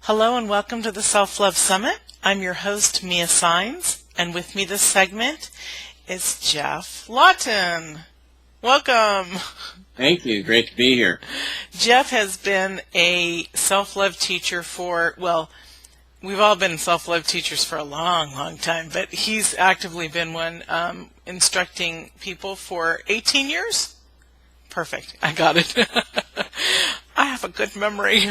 Hello and welcome to the Self-Love Summit. I'm your host, Mia Saenz, and with me this segment is Geoff Laughton. Welcome. Thank you. Great to be here. Geoff has been a self-love teacher for, well, we've all been self-love teachers for a long, long time, but he's actively been one instructing people for 18 years? Perfect. I got it. I have a good memory.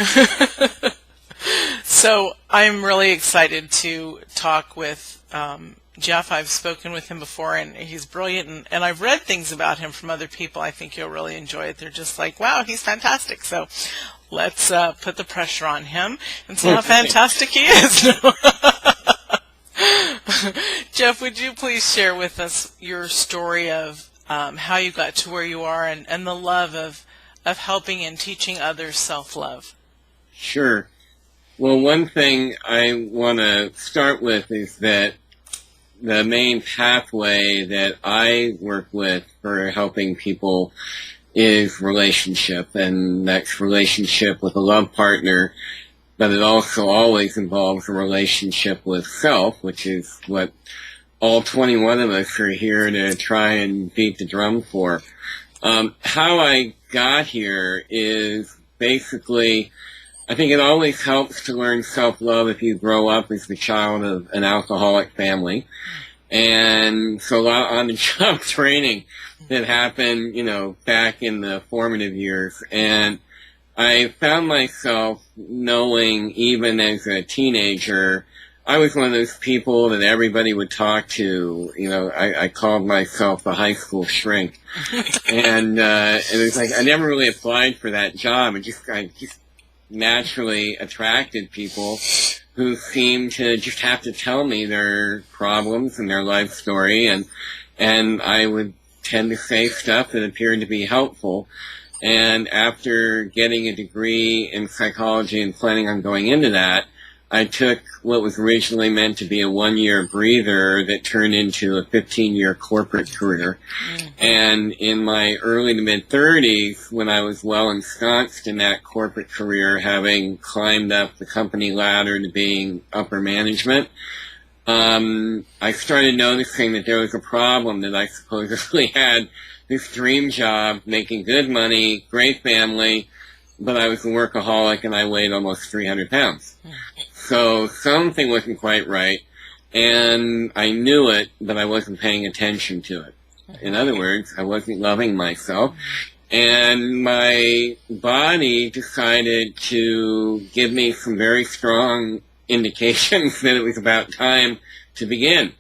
So I'm really excited to talk with Geoff. I've spoken with him before, and he's brilliant, and I've read things about him from other people. I think you'll really enjoy it. They're just like, wow, he's fantastic. So let's put the pressure on him and see how fantastic he is. Geoff, would you please share with us your story of how you got to where you are and the love of helping and teaching others self-love? Sure. Well, one thing I want to start with is that the main pathway that I work with for helping people is relationship, and that's relationship with a love partner, but it also always involves a relationship with self, which is what all 21 of us are here to try and beat the drum for. How I got here is basically, I think it always helps to learn self-love if you grow up as the child of an alcoholic family. And so a lot on-the-job training that happened, back in the formative years. And I found myself knowing, even as a teenager, I was one of those people that everybody would talk to. I called myself the high school shrink. And it was like I never really applied for that job. I just naturally attracted people who seemed to just have to tell me their problems and their life story, and I would tend to say stuff that appeared to be helpful. And after getting a degree in psychology and planning on going into that, I took what was originally meant to be a 1-year breather that turned into a 15-year corporate career. And in my early to mid-30s, when I was well ensconced in that corporate career, having climbed up the company ladder to being upper management, I started noticing that there was a problem, that I supposedly had this dream job, making good money, great family, but I was a workaholic and I weighed almost 300 pounds. So something wasn't quite right, and I knew it, but I wasn't paying attention to it. In other words, I wasn't loving myself, and my body decided to give me some very strong indications that it was about time to begin.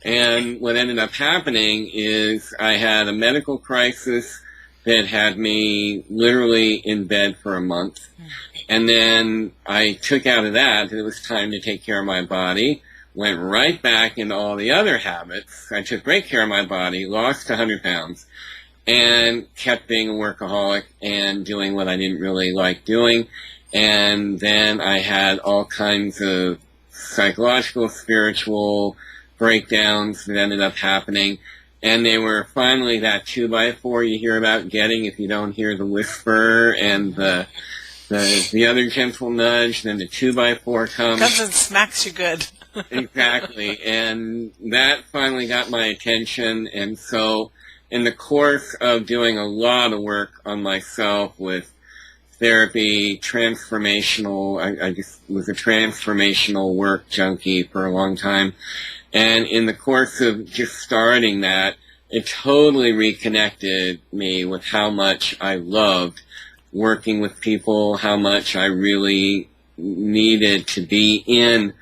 And what ended up happening is I had a medical crisis that had me literally in bed for a month. And then I took out of that it was time to take care of my body, went right back into all the other habits. I took great care of my body, lost 100 pounds, and kept being a workaholic and doing what I didn't really like doing. And then I had all kinds of psychological, spiritual breakdowns that ended up happening. And they were finally that 2x4 you hear about getting if you don't hear the whisper and the other gentle nudge, then the 2x4 comes. Comes and smacks you good. Exactly. And that finally got my attention. And so in the course of doing a lot of work on myself with therapy, transformational, I just was a transformational work junkie for a long time. And in the course of just starting that, it totally reconnected me with how much I loved working with people, how much I really needed to be in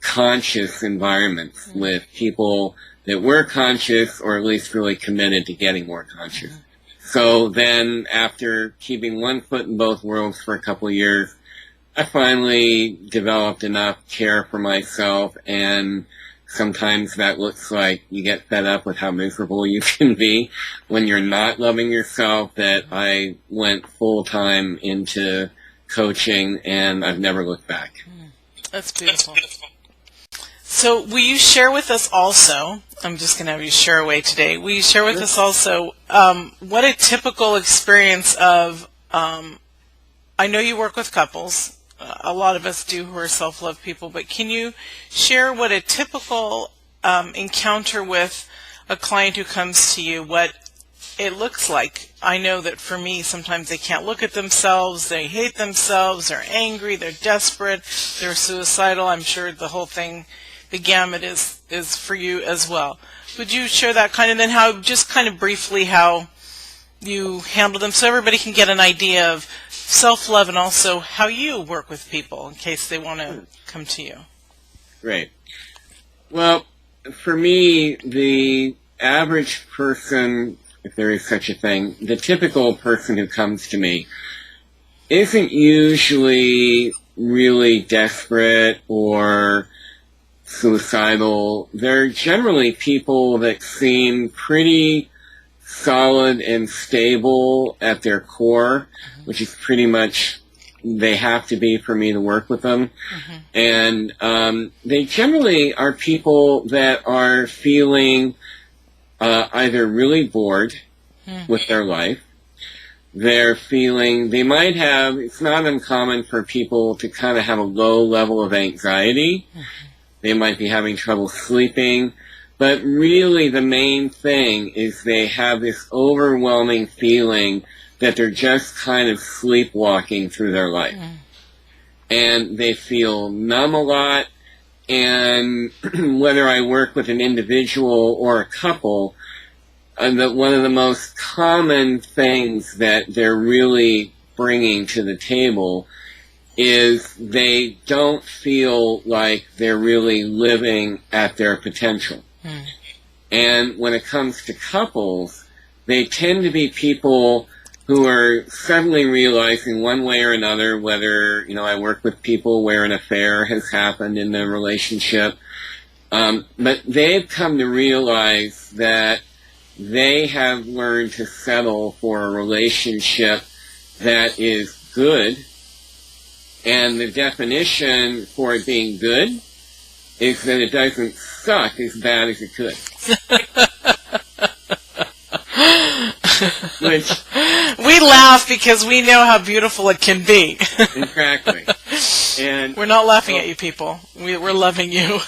conscious environments with people that were conscious, or at least really committed to getting more conscious. So then, after keeping one foot in both worlds for a couple of years, I finally developed enough care for myself, and sometimes that looks like you get fed up with how miserable you can be when you're not loving yourself, that I went full-time into coaching, and I've never looked back. That's beautiful. So will you share with us also, I'm just going to have you share away today, will you share with us also what a typical experience of, I know you work with couples, a lot of us do who are self-love people, but can you share what a typical encounter with a client who comes to you, what it looks like? I know that for me, sometimes they can't look at themselves, they hate themselves, they're angry, they're desperate, they're suicidal. I'm sure the whole thing, the gamut is for you as well. Would you share that kind, and then how, just kind of briefly, how you handle them so everybody can get an idea of self-love and also how you work with people in case they want to come to you? Great. Well, for me, the average person, if there is such a thing, the typical person who comes to me isn't usually really desperate or suicidal. They're generally people that seem pretty solid and stable at their core, which is pretty much they have to be for me to work with them. And they generally are people that are feeling either really bored with their life. They're feeling, they might have, it's not uncommon for people to kind of have a low level of anxiety. They might be having trouble sleeping. But really the main thing is they have this overwhelming feeling that they're just kind of sleepwalking through their life. And they feel numb a lot. And whether I work with an individual or a couple, one of the most common things that they're really bringing to the table is they don't feel like they're really living at their potential. And when it comes to couples, they tend to be people who are suddenly realizing one way or another, whether, I work with people where an affair has happened in the relationship, but they've come to realize that they have learned to settle for a relationship that is good, and the definition for it being good is that it doesn't suck as bad as it could. Which, we laugh because we know how beautiful it can be. Exactly. And we're not laughing at you, people. We're loving you.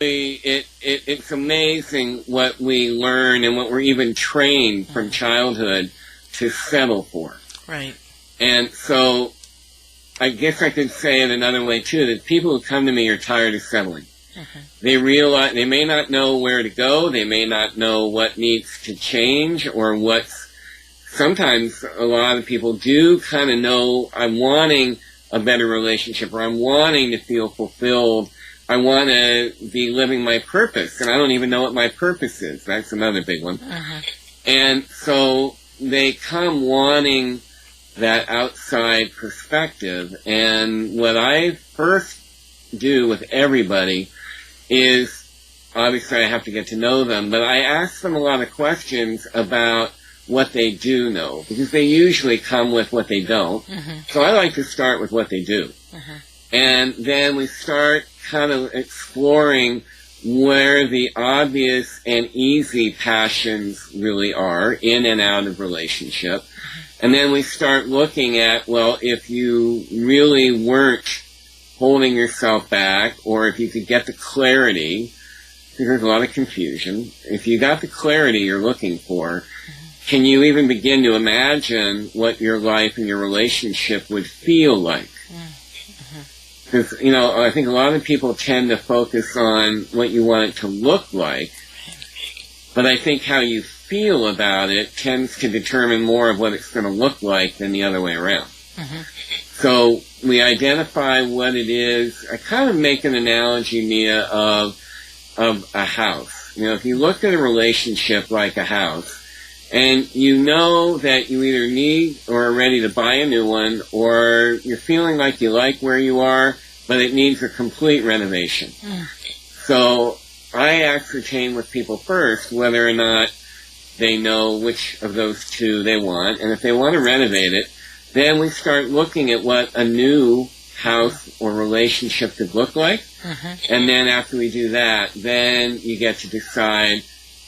It's amazing what we learn and what we're even trained from childhood to settle for. Right. And so I guess I could say it another way, too, that people who come to me are tired of settling. They realize they may not know where to go, they may not know what needs to change, or sometimes a lot of people do kind of know, I'm wanting a better relationship, or I'm wanting to feel fulfilled, I want to be living my purpose, and I don't even know what my purpose is. That's another big one. And so they come wanting that outside perspective, and what I first do with everybody is, obviously I have to get to know them, but I ask them a lot of questions about what they do know, because they usually come with what they don't. So I like to start with what they do. And then we start kind of exploring where the obvious and easy passions really are in and out of relationship. And then we start looking at, well, if you really weren't holding yourself back, or if you could get the clarity, because there's a lot of confusion, if you got the clarity you're looking for, can you even begin to imagine what your life and your relationship would feel like? Because, I think a lot of people tend to focus on what you want it to look like, but I think how you feel about it tends to determine more of what it's going to look like than the other way around. So we identify what it is. I kind of make an analogy, Mia, of a house. If you look at a relationship like a house, and you know that you either need or are ready to buy a new one, or you're feeling like you like where you are, but it needs a complete renovation. So I ascertain with people first whether or not they know which of those two they want, and if they want to renovate it, then we start looking at what a new house or relationship could look like. And then after we do that, then you get to decide,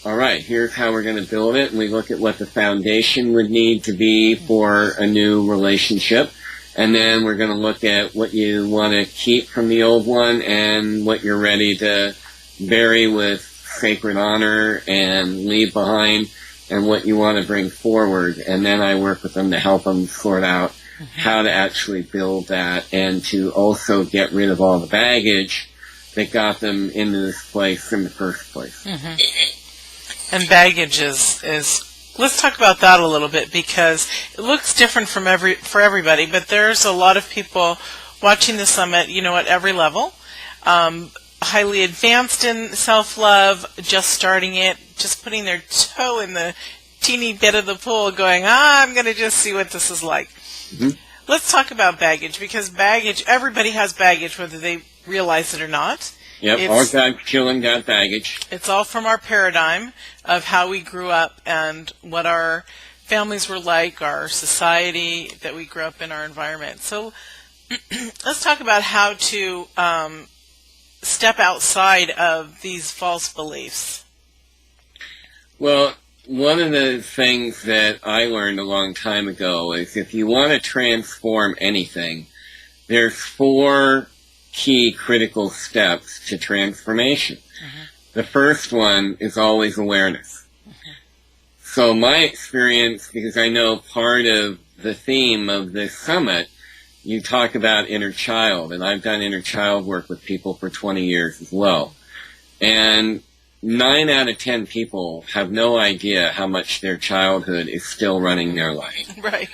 all right, here's how we're going to build it. And we look at what the foundation would need to be for a new relationship. And then we're going to look at what you want to keep from the old one and what you're ready to bury with sacred honor and leave behind, and what you want to bring forward. And then I work with them to help them sort out how to actually build that, and to also get rid of all the baggage that got them into this place in the first place. And baggage is let's talk about that a little bit, because it looks different for everybody, but there's a lot of people watching the summit, at every level. Highly advanced in self-love, just starting it, just putting their toe in the teeny bit of the pool, going, I'm going to just see what this is like. Let's talk about baggage, because everybody has baggage, whether they realize it or not. Yep, all got children got baggage. It's all from our paradigm of how we grew up and what our families were like, our society that we grew up in, our environment. So let's talk about how to step outside of these false beliefs. Well, one of the things that I learned a long time ago is if you want to transform anything, there's 4 key critical steps to transformation. The first one is always awareness. So my experience, because I know part of the theme of this summit, you talk about inner child, and I've done inner child work with people for 20 years as well. And 9 out of 10 people have no idea how much their childhood is still running their life. Right.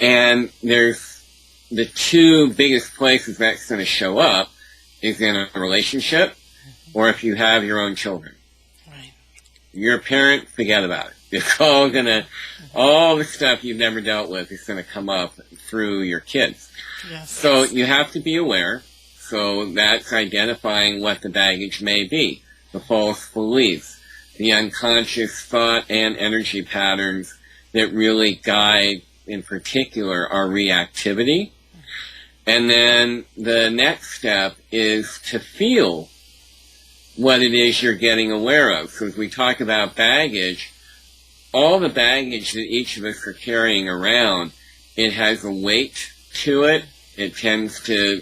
And there's the 2 biggest places that's going to show up is in a relationship, or if you have your own children. Right. You're a parent, forget about it. It's all the stuff you've never dealt with is going to come up through your kids. Yes. So you have to be aware. So that's identifying what the baggage may be, the false beliefs, the unconscious thought and energy patterns that really guide, in particular, our reactivity. And then the next step is to feel what it is you're getting aware of. So as we talk about baggage, all the baggage that each of us are carrying around, it has a weight to it. It tends to,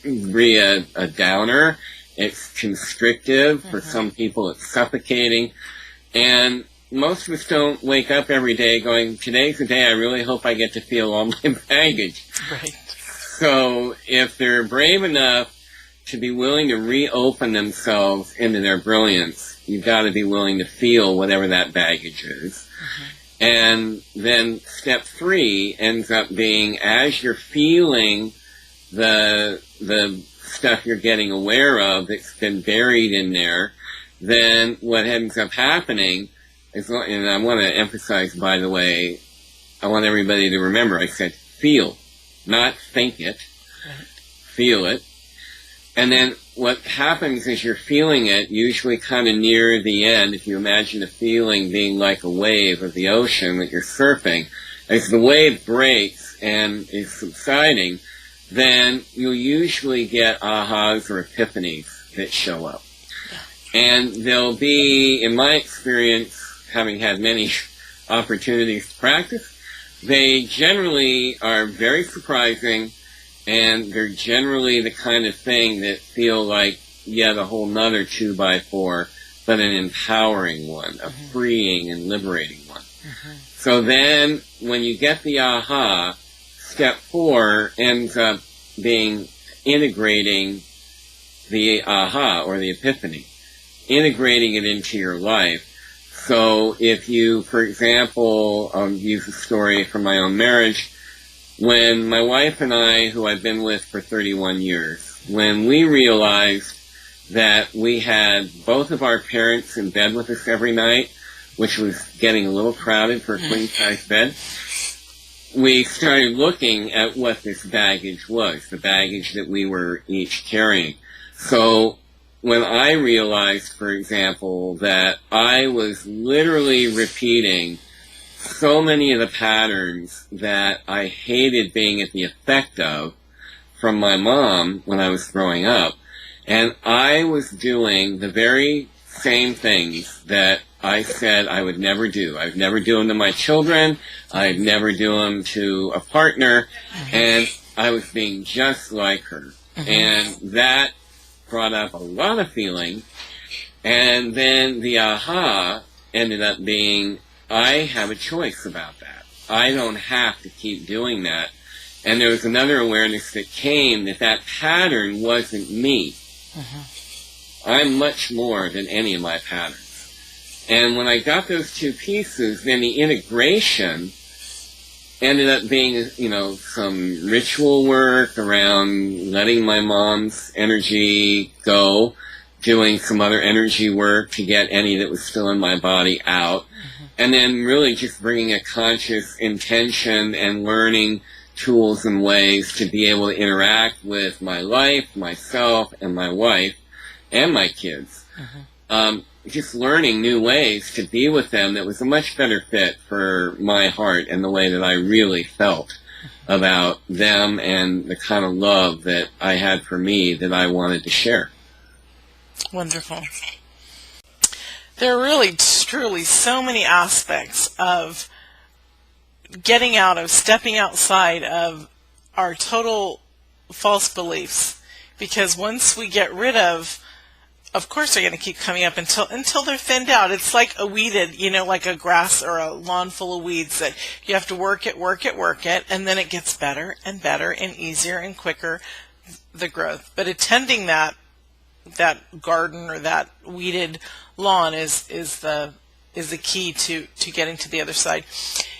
be a downer. It's constrictive. For some people, it's suffocating. And most of us don't wake up every day going, today's the day I really hope I get to feel all my baggage. Right. So if they're brave enough to be willing to reopen themselves into their brilliance, you've got to be willing to feel whatever that baggage is. And then step 3 ends up being, as you're feeling the stuff you're getting aware of that's been buried in there, then what ends up happening is, and I want to emphasize, by the way, I want everybody to remember, I said feel, not think it. Right. Feel it. And then what happens is you're feeling it, usually kind of near the end, if you imagine the feeling being like a wave of the ocean that you're surfing. As the wave breaks and is subsiding, then you'll usually get ahas or epiphanies that show up. And they'll be, in my experience, having had many opportunities to practice, they generally are very surprising, and they're generally the kind of thing that feel like yet a whole nother 2x4, but an empowering one, a freeing and liberating one. So then, when you get the aha, step 4 ends up being integrating the aha, or the epiphany, integrating it into your life. So if you, for example, I'll use a story from my own marriage. When my wife and I, who I've been with for 31 years, when we realized that we had both of our parents in bed with us every night, which was getting a little crowded for a queen-size bed, we started looking at what this baggage was, the baggage that we were each carrying. So when I realized, for example, that I was literally repeating so many of the patterns that I hated being at the effect of from my mom when I was growing up, and I was doing the very same things that I said I would never do. I'd never do them to my children. I'd never do them to a partner. And I was being just like her. And that brought up a lot of feeling. And then the aha ended up being, I have a choice about that. I don't have to keep doing that. And there was another awareness that came that that pattern wasn't me. I'm much more than any of my patterns. And when I got those two pieces, then the integration ended up being, some ritual work around letting my mom's energy go, doing some other energy work to get any that was still in my body out, and then really just bringing a conscious intention and learning tools and ways to be able to interact with my life, myself, and my wife, and my kids. Just learning new ways to be with them that was a much better fit for my heart and the way that I really felt about them and the kind of love that I had for me that I wanted to share. Wonderful. There are really, truly so many aspects of getting out of, stepping outside of our total false beliefs. Because once we get rid of course they're going to keep coming up until they're thinned out. It's like a weeded, like a grass or a lawn full of weeds that you have to work it, and then it gets better and better and easier and quicker, the growth. But attending that garden or that weeded lawn is the key to getting to the other side.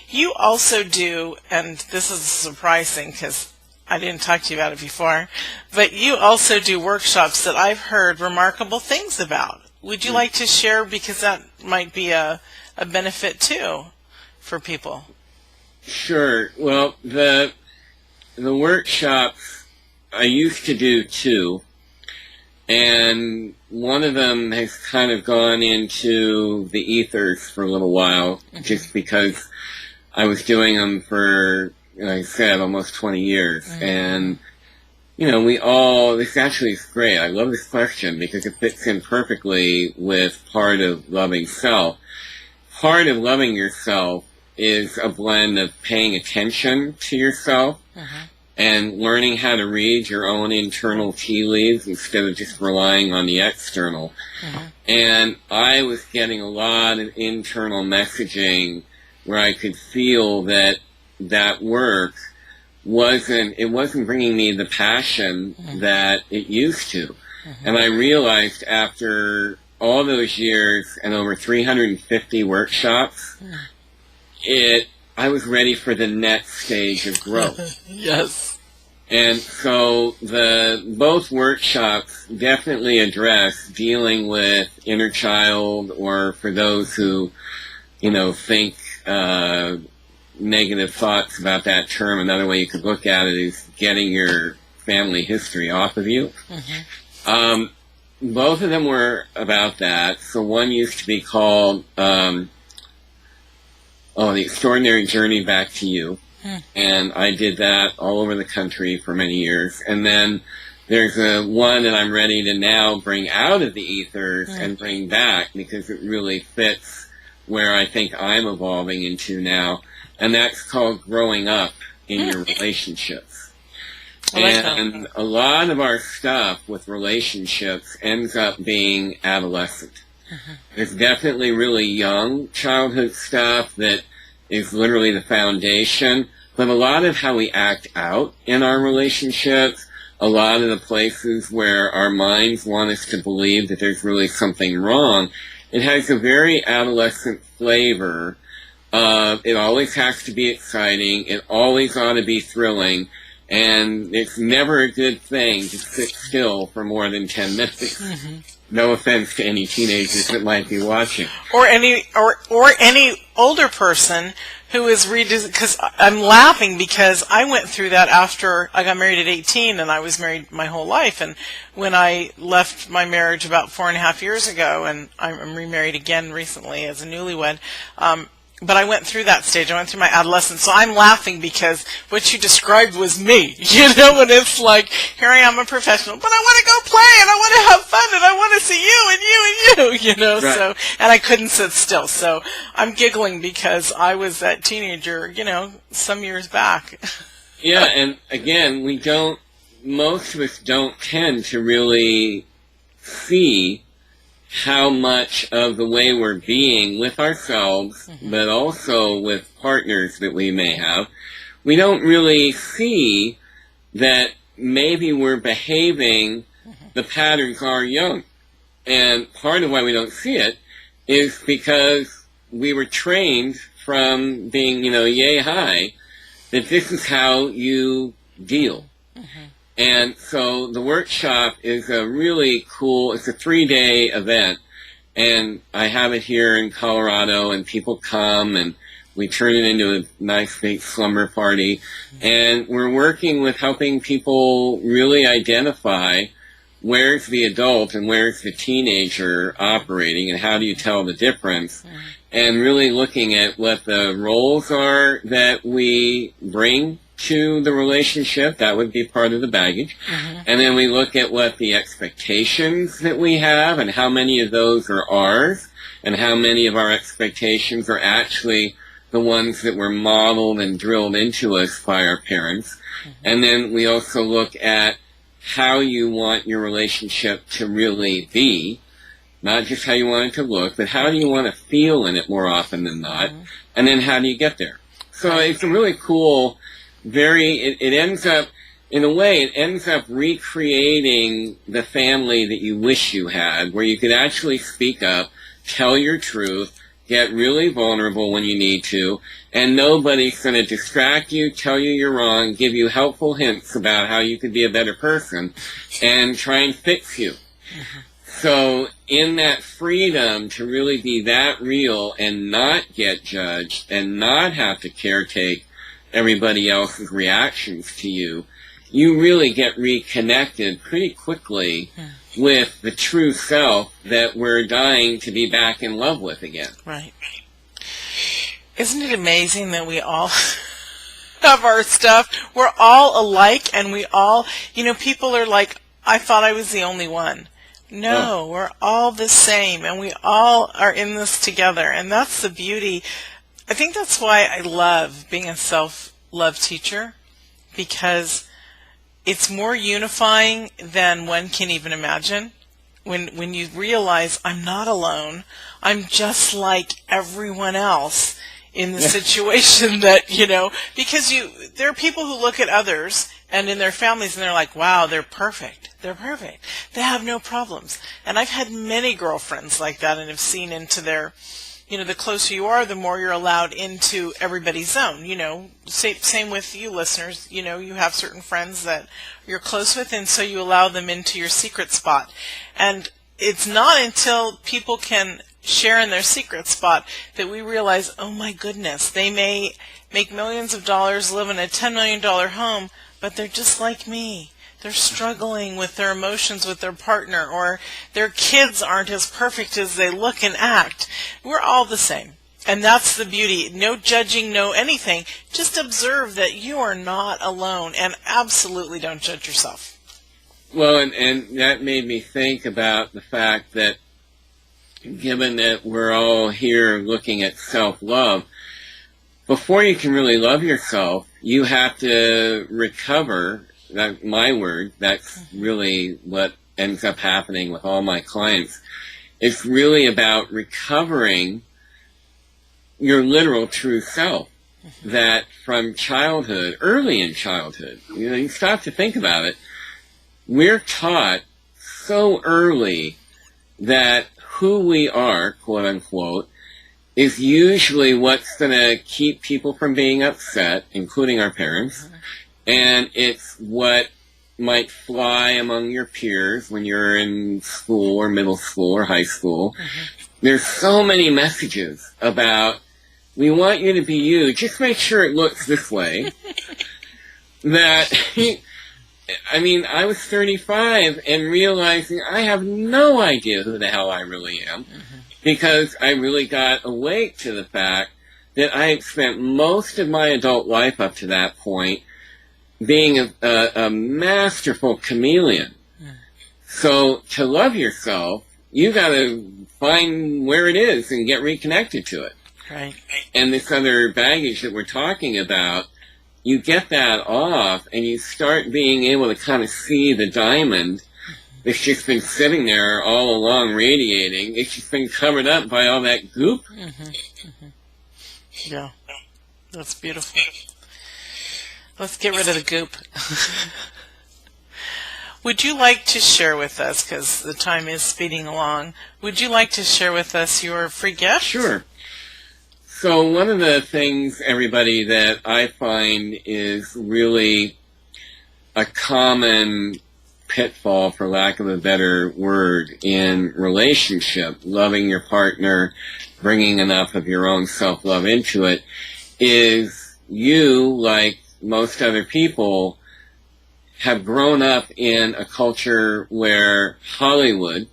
You also do, and this is surprising because I didn't talk to you about it before, but you also do workshops that I've heard remarkable things about. Would you like to share, because that might be a benefit too for people? Sure. Well, the workshops, I used to do two, and one of them has kind of gone into the ethers for a little while, just because I was doing them for, like I said, almost 20 years. And, this actually is great. I love this question because it fits in perfectly with part of loving self. Part of loving yourself is a blend of paying attention to yourself and learning how to read your own internal tea leaves instead of just relying on the external. And I was getting a lot of internal messaging where I could feel that work wasn't bringing me the passion that it used to. And I realized after all those years and over 350 workshops, I was ready for the next stage of growth. Yes. And so both workshops definitely address dealing with inner child, or for those who, think negative thoughts about that term. Another way you could look at it is getting your family history off of you. Both of them were about that. So one used to be called The Extraordinary Journey Back to You. And I did that all over the country for many years. And then there's one that I'm ready to now bring out of the ethers and bring back, because it really fits where I think I'm evolving into now. And that's called Growing Up in Your Relationships. And a lot of our stuff with relationships ends up being adolescent. There's definitely really young childhood stuff that is literally the foundation, but a lot of how we act out in our relationships, a lot of the places where our minds want us to believe that there's really something wrong, it has a very adolescent flavor. It always has to be exciting. It always ought to be thrilling. And it's never a good thing to sit still for more than 10 minutes. No offense to any teenagers that might be watching. Or any older person who is because I'm laughing because I went through that after I got married at 18, and I was married my whole life. And when I left my marriage about 4.5 years ago, and I'm remarried again recently as a newlywed, but I went through that stage. I went through my adolescence. So I'm laughing because what you described was me. You know, and it's like, here I am, a professional, but I want to go play and I want to have fun and I want to see you and you and you, you know, Right. so, and I couldn't sit still. So I'm giggling because I was that teenager, you know, some years back. Yeah, and again, most of us don't tend to really see how much of the way we're being with ourselves, but also with partners that we may have, we don't really see that maybe we're behaving, the patterns are young. And part of why we don't see it is because we were trained from being, yay high, that this is how you deal. And so the workshop is a really cool, it's a 3-day event, and I have it here in Colorado, and people come, and we turn it into a nice big slumber party, and we're working with helping people really identify where's the adult and where's the teenager operating, and how do you tell the difference, and really looking at what the roles are that we bring to the relationship. That would be part of the baggage. And then we look at what the expectations that we have and how many of those are ours and how many of our expectations are actually the ones that were modeled and drilled into us by our parents. And then we also look at how you want your relationship to really be, not just how you want it to look, but how do you want to feel in it more often than not, and then how do you get there. So it's a really cool, it ends up, in a way, it ends up recreating the family that you wish you had, where you could actually speak up, tell your truth, get really vulnerable when you need to, and nobody's going to distract you, tell you you're wrong, give you helpful hints about how you could be a better person, and try and fix you. So in that freedom to really be that real and not get judged and not have to caretake everybody else's reactions to you, you really get reconnected pretty quickly with the true self that we're dying to be back in love with again. Right. Isn't it amazing that we all have our stuff? We're all alike, and we all, people are like, I thought I was the only one. No, we're all the same, and we all are in this together, and that's the beauty. I think that's why I love being a self-love teacher, because it's more unifying than one can even imagine. When you realize I'm not alone, I'm just like everyone else in the situation that, because there are people who look at others and in their families and they're like, wow, they're perfect. They're perfect. They have no problems. And I've had many girlfriends like that and have seen into their, the closer you are, the more you're allowed into everybody's zone. Same with you listeners. You have certain friends that you're close with, and so you allow them into your secret spot. And it's not until people can share in their secret spot that we realize, oh my goodness, they may make millions of dollars, live in a $10 million home, but they're just like me. They're struggling with their emotions with their partner, or their kids aren't as perfect as they look and act. We're all the same. And that's the beauty. No judging, no anything. Just observe that you are not alone, and absolutely don't judge yourself. Well, and that made me think about the fact that given that we're all here looking at self-love, before you can really love yourself, you have to recover. That's my word. That's really what ends up happening with all my clients. It's really about recovering your literal true self. That from childhood, early in childhood, you stop to think about it, we're taught so early that who we are, quote unquote, is usually what's going to keep people from being upset, including our parents. And it's what might fly among your peers when you're in school or middle school or high school. There's so many messages about, we want you to be you, just make sure it looks this way. That, I was 35 and realizing I have no idea who the hell I really am. Because I really got awake to the fact that I had spent most of my adult life up to that point being a masterful chameleon. So to love yourself, you got to find where it is and get reconnected to it. Right. And this other baggage that we're talking about, you get that off and you start being able to kind of see the diamond that's just been sitting there all along radiating. It's just been covered up by all that goop. Yeah, that's beautiful. Let's get rid of the goop. Would you like to share with us, because the time is speeding along, would you like to share with us your free gift? Sure. So one of the things, everybody, that I find is really a common pitfall, for lack of a better word, in relationship, loving your partner, bringing enough of your own self-love into it, is you, like most other people, have grown up in a culture where Hollywood,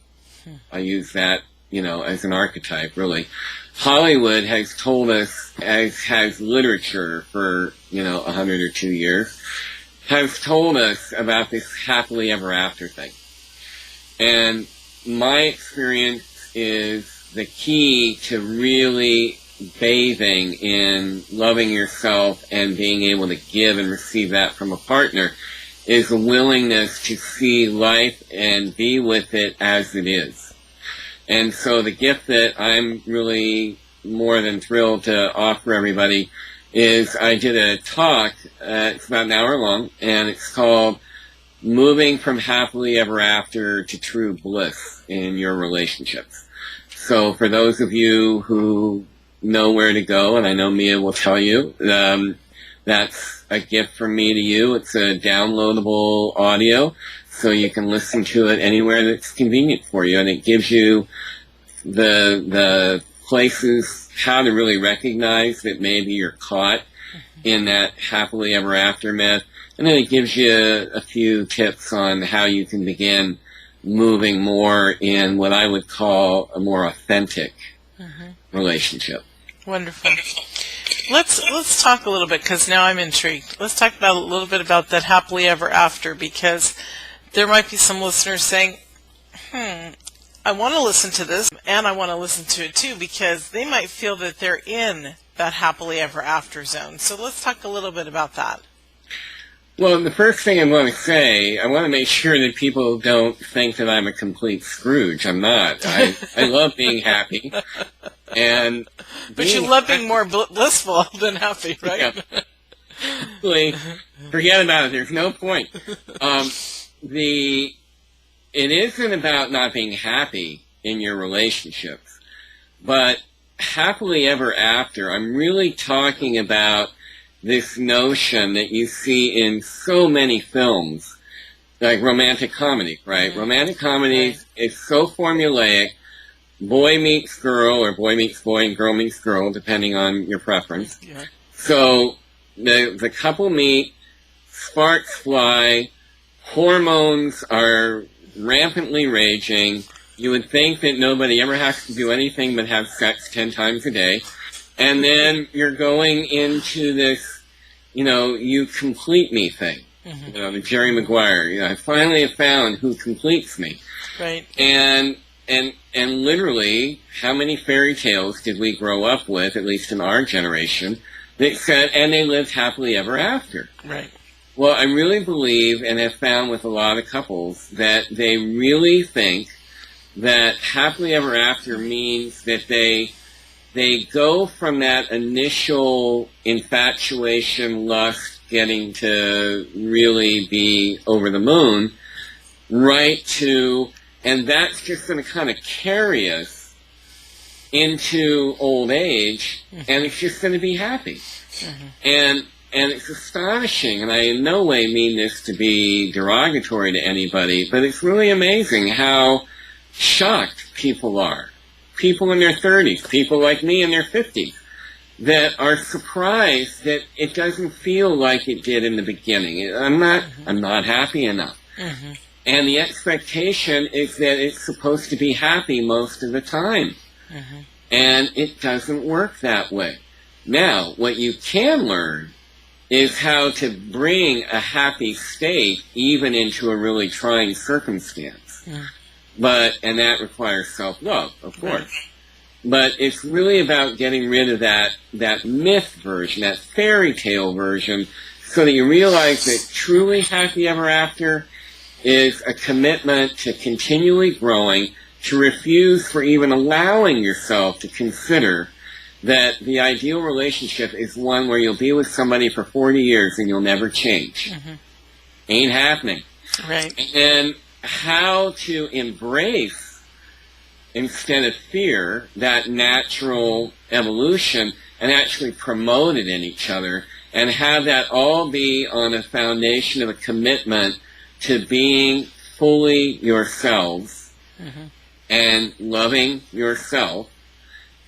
I use that, as an archetype, really, Hollywood has told us, as has literature for, 100 or 2 years, has told us about this happily ever after thing. And my experience is the key to really bathing in loving yourself and being able to give and receive that from a partner is a willingness to see life and be with it as it is. And so the gift that I'm really more than thrilled to offer everybody is I did a talk, it's about an hour long, and it's called Moving from Happily Ever After to True Bliss in Your Relationships. So for those of you who know where to go, and I know Mia will tell you, that's a gift from me to you. It's a downloadable audio, so you can listen to it anywhere that's convenient for you, and it gives you the places, how to really recognize that maybe you're caught in that happily ever after myth, and then it gives you a few tips on how you can begin moving more in what I would call a more authentic relationship. Wonderful. Let's talk a little bit, because now I'm intrigued. Let's talk about a little bit about that happily ever after, because there might be some listeners saying, I want to listen to this, and I want to listen to it too, because they might feel that they're in that happily ever after zone. So let's talk a little bit about that. Well, the first thing I want to say, I want to make sure that people don't think that I'm a complete Scrooge. I'm not. I love being happy. But you love being more blissful than happy, right? Yeah. Actually, forget about it. There's no point. It isn't about not being happy in your relationships, but happily ever after, I'm really talking about this notion that you see in so many films, like romantic comedy, right? Romantic comedies, it's so formulaic. Boy meets girl, or boy meets boy and girl meets girl, depending on your preference. Yeah. So the couple meet, sparks fly, hormones are rampantly raging. You would think that nobody ever has to do anything but have sex 10 times a day. And then you're going into this, you complete me thing. The Jerry Maguire. I finally have found who completes me. Right. And literally, how many fairy tales did we grow up with, at least in our generation, that said, and they lived happily ever after. Right. Well, I really believe, and have found with a lot of couples, that they really think that happily ever after means that they go from that initial infatuation, lust, getting to really be over the moon, right to, and that's just going to kind of carry us into old age, and it's just going to be happy. And it's astonishing, and I in no way mean this to be derogatory to anybody, but it's really amazing how shocked people are. People in their 30s, people like me in their 50s, that are surprised that it doesn't feel like it did in the beginning. I'm not happy enough. And the expectation is that it's supposed to be happy most of the time. And it doesn't work that way. Now, what you can learn is how to bring a happy state even into a really trying circumstance. And that requires self-love, of course. Right. But it's really about getting rid of that myth version, that fairy tale version, so that you realize that truly happy ever after is a commitment to continually growing, to refuse for even allowing yourself to consider that the ideal relationship is one where you'll be with somebody for 40 years and you'll never change. Ain't happening. Right. And how to embrace, instead of fear, that natural evolution and actually promote it in each other and have that all be on a foundation of a commitment to being fully yourselves and loving yourself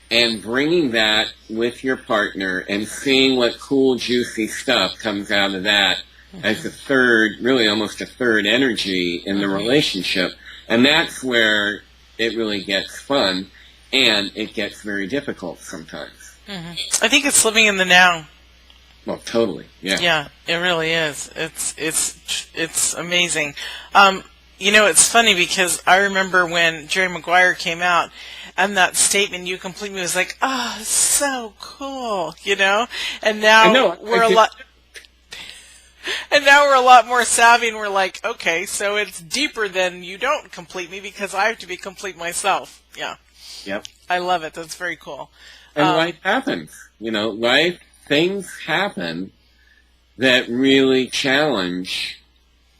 and bringing that with your partner and seeing what cool, juicy stuff comes out of that as a third, really almost a third energy in the relationship. And that's where it really gets fun, and it gets very difficult sometimes. I think it's living in the now. Well, totally, yeah. Yeah, it really is. It's amazing. It's funny because I remember when Jerry Maguire came out, and that statement "you complete me" was like, oh, so cool, And now we're a lot. And now we're a lot more savvy, and we're like, okay, so it's deeper than "you don't complete me" because I have to be complete myself. Yeah. Yep. I love it. That's very cool. And life happens. Things happen that really challenge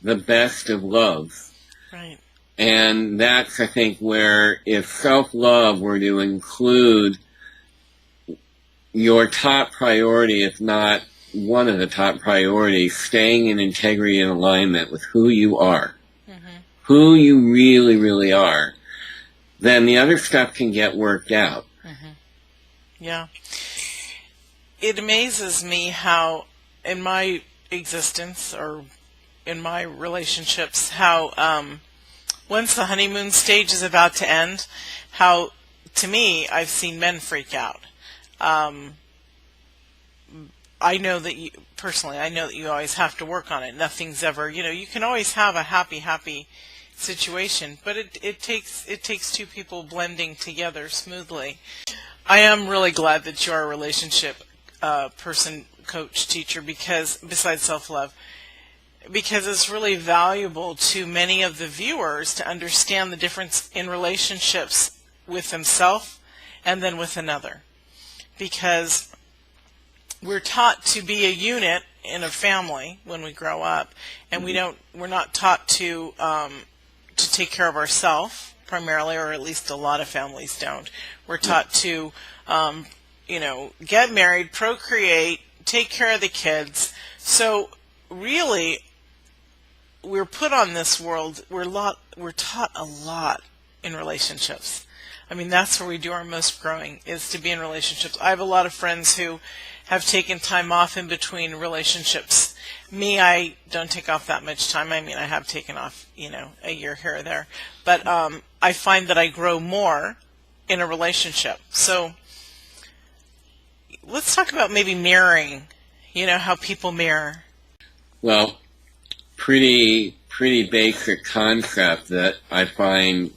the best of love. Right. And that's, I think, where if self-love were to include your top priority, if not one of the top priorities, staying in integrity and alignment with who you are, who you really, really are, then the other stuff can get worked out. Yeah. It amazes me how in my existence or in my relationships, how once the honeymoon stage is about to end, how, to me, I've seen men freak out. I know that you, personally, I know that you always have to work on it. Nothing's ever, you can always have a happy situation, but it takes two people blending together smoothly. I am really glad that you're a relationship person, coach, teacher, because besides self-love, because it's really valuable to many of the viewers to understand the difference in relationships with themselves and then with another, because we're taught to be a unit in a family when we grow up, and we're not taught to take care of ourselves primarily, or at least a lot of families don't. We're taught to get married, procreate, take care of the kids. So really, we're put on this world, we're taught a lot in relationships. I mean, that's where we do our most growing, is to be in relationships. I have a lot of friends who have taken time off in between relationships. Me, I don't take off that much time. I mean, I have taken off, a year here or there. But I find that I grow more in a relationship. So let's talk about maybe mirroring, how people mirror. Well, pretty basic concept that I find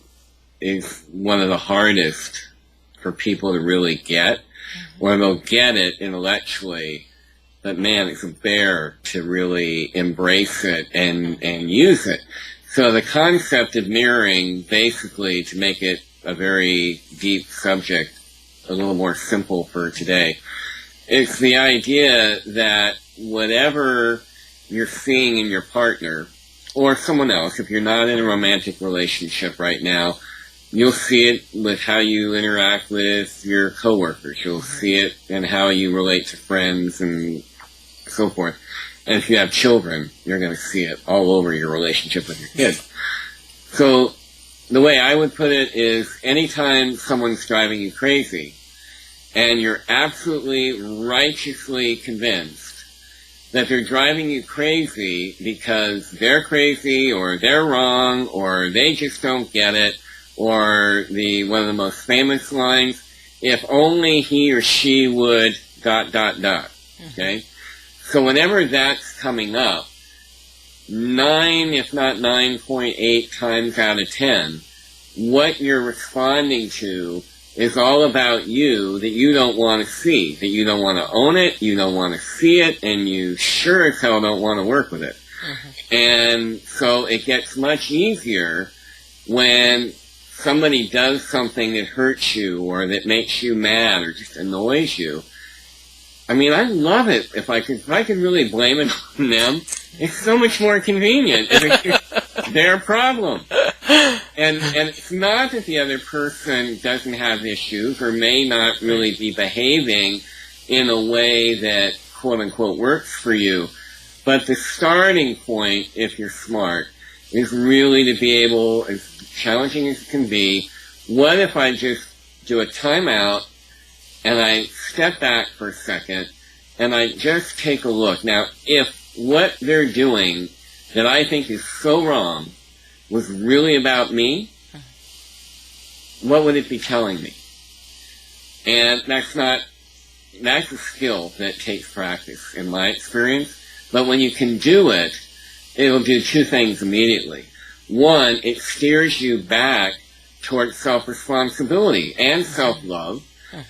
is one of the hardest for people to really get, or they'll get it intellectually, but man, it's a bear to really embrace it and use it. So the concept of mirroring, basically, to make it a very deep subject, a little more simple for today, it's the idea that whatever you're seeing in your partner or someone else, if you're not in a romantic relationship right now, you'll see it with how you interact with your coworkers. You'll see it in how you relate to friends and so forth. And if you have children, you're going to see it all over your relationship with your kids. So the way I would put it is, anytime someone's driving you crazy and you're absolutely righteously convinced that they're driving you crazy because they're crazy or they're wrong or they just don't get it, or one of the most famous lines, if only he or she would Okay? So whenever that's coming up, 9, if not 9.8 times out of 10, what you're responding to is all about you that you don't want to see, that you don't want to own it, you don't want to see it, and you sure as hell don't want to work with it. And so it gets much easier when somebody does something that hurts you or that makes you mad or just annoys you. I mean, I love it if I could really blame it on them. It's so much more convenient if it's their problem. And it's not that the other person doesn't have issues or may not really be behaving in a way that quote-unquote works for you. But the starting point, if you're smart, is really to be able, as challenging as it can be, what if I just do a timeout and I step back for a second and I just take a look. Now, if what they're doing that I think is so wrong was really about me, what would it be telling me? And that's a skill that takes practice in my experience. But when you can do it, it'll do two things immediately. One, it steers you back towards self-responsibility and self-love,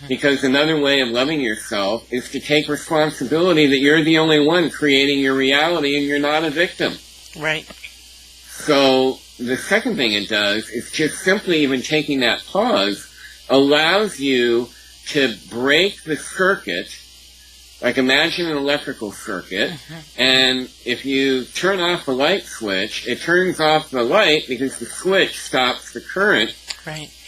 because another way of loving yourself is to take responsibility that you're the only one creating your reality and you're not a victim. Right. So the second thing it does is just simply even taking that pause allows you to break the circuit. Like imagine an electrical circuit, and if you turn off the light switch, it turns off the light because the switch stops the current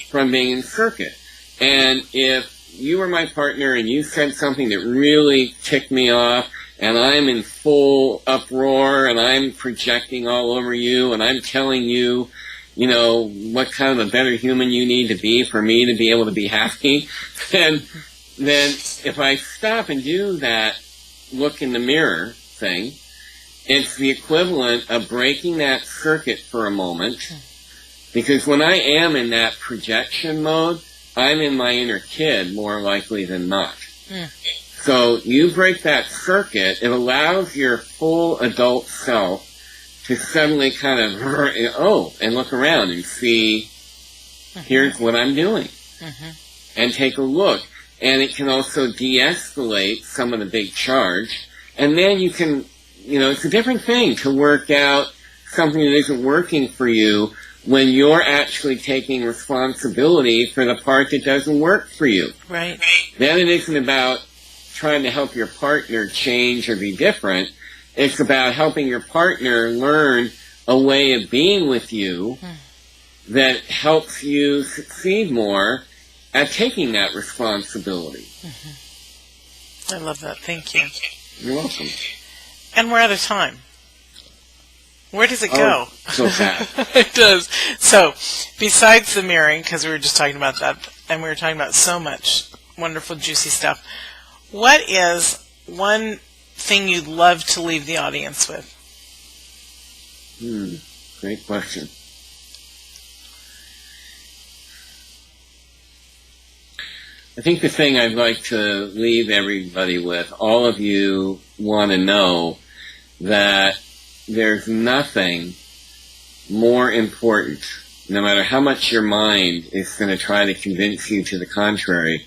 from being in circuit. And if you were my partner and you said something that really ticked me off, and I'm in full uproar, and I'm projecting all over you, and I'm telling you, you know, what kind of a better human you need to be for me to be able to be happy, then if I stop and do that look in the mirror thing, it's the equivalent of breaking that circuit for a moment, because when I am in that projection mode, I'm in my inner kid more likely than not. So you break that circuit, it allows your full adult self to suddenly kind of, and look around and see, here's what I'm doing. And take a look. And it can also de-escalate some of the big charge. And then you can, you know, it's a different thing to work out something that isn't working for you when you're actually taking responsibility for the part that doesn't work for you. Right. Then it isn't about trying to help your partner change or be different. It's about helping your partner learn a way of being with you that helps you succeed more at taking that responsibility. I love that. Thank you. You're welcome. And we're out of time. Where does it go? So fast. It does. So, besides the mirroring, because we were just talking about that, and we were talking about so much wonderful, juicy stuff, what is one thing you'd love to leave the audience with? Great question. I think the thing I'd like to leave everybody with, all of you want to know that there's nothing more important, no matter how much your mind is going to try to convince you to the contrary,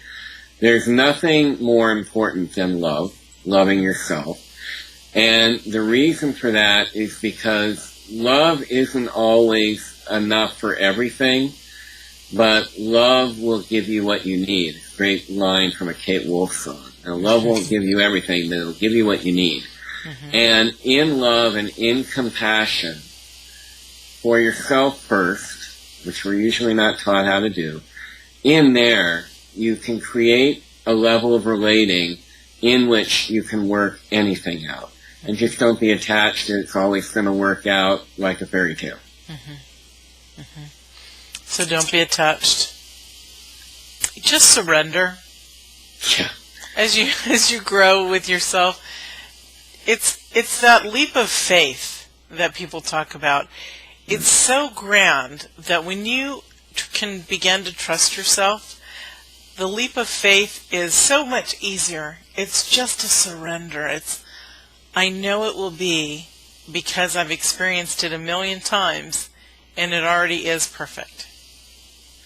there's nothing more important than love, loving yourself. And the reason for that is because love isn't always enough for everything, but love will give you what you need. Great line from a Kate Wolf song. Now, love won't give you everything, but it'll give you what you need. And in love and in compassion for yourself first, which we're usually not taught how to do, in there you can create a level of relating in which you can work anything out. And just don't be attached that it's always going to work out like a fairy tale. So don't be attached. Just surrender. Yeah. As you grow with yourself, it's that leap of faith that people talk about. It's so grand that when you can begin to trust yourself, the leap of faith is so much easier. It's just a surrender. I know it will be because I've experienced it a million times, and it already is perfect.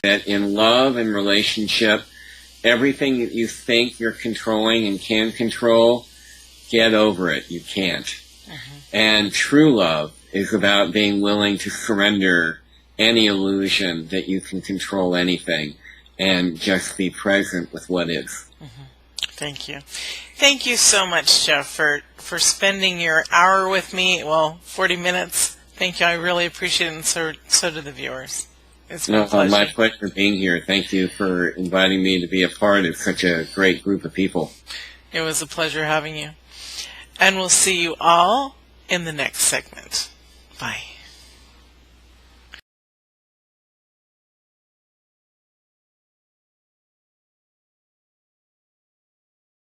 That in love and relationship, everything that you think you're controlling and can control, get over it. You can't. Mm-hmm. And true love is about being willing to surrender any illusion that you can control anything and just be present with what is. Mm-hmm. Thank you. Thank you so much, Geoff, for spending your hour with me. Well, 40 minutes. Thank you. I really appreciate it, and so do the viewers. It's my pleasure. My pleasure being here. Thank you for inviting me to be a part of such a great group of people. It was a pleasure having you. And we'll see you all in the next segment. Bye.